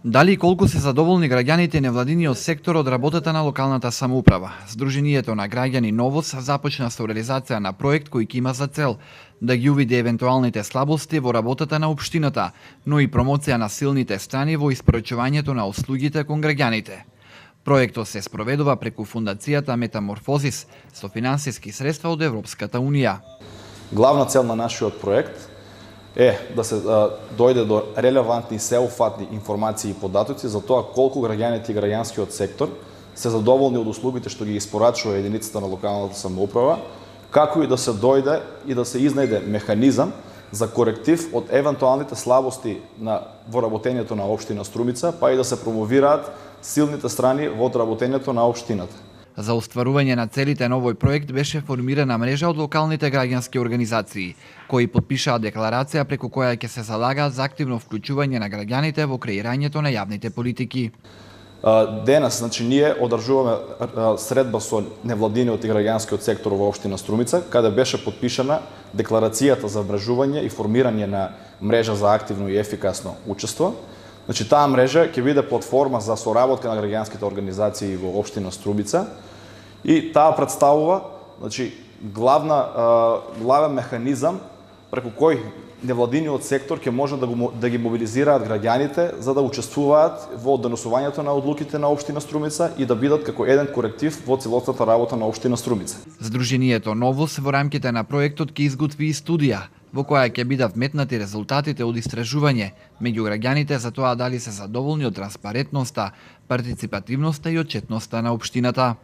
Дали и колку се задоволни граѓаните и невладиниот сектор од работата на локалната самоуправа? Сдруженијето на граѓани Новос започна со реализација на проект кој ќе има за цел да ги увиди евентуалните слабости во работата на општината, но и промоција на силните страни во испорачувањето на услугите кон граѓаните. Проектот се спроведува преку фундацијата Метаморфозис со финансиски средства од Европската Унија. Главна цел на нашиот проект е да се дојде до релевантни и сеопфатни информации и податоци за тоа колку граѓаните и граѓанскиот сектор се задоволни од услугите што ги испорачува единицата на локалната самоуправа, како и да се дојде и да се изнајде механизам за коректив од евентуалните слабости во работењето на општина Струмица, па и да се промовираат силните страни во одработењето на општината. За остварување на целите на овој проект беше формирана мрежа од локалните граѓански организации, кои потпишаа декларација преку која ќе се залагаат за активно вклучување на граѓаните во креирањето на јавните политики. Денес, ние одржуваме средба со невладиниот и граѓанскиот сектор во општина Струмица, каде беше потпишана декларацијата за вмрежување и формирање на мрежа за активно и ефикасно учество. Таа мрежа ќе биде платформа за соработка на граѓанските организации во општина Струмица и таа представува главен механизам преку кој невладиниот сектор ќе може да ги мобилизираат граѓаните за да учествуваат во донесувањето на одлуките на општина Струмица и да бидат како еден коректив во целосната работа на општина Струмица. Сдруженијето Новос во рамките на проектот ќе изготви и студија во која ќе бидат вметнати резултатите од истражување меѓу граѓаните за тоа дали се задоволни од транспарентноста, партиципативноста и отчетноста на општината.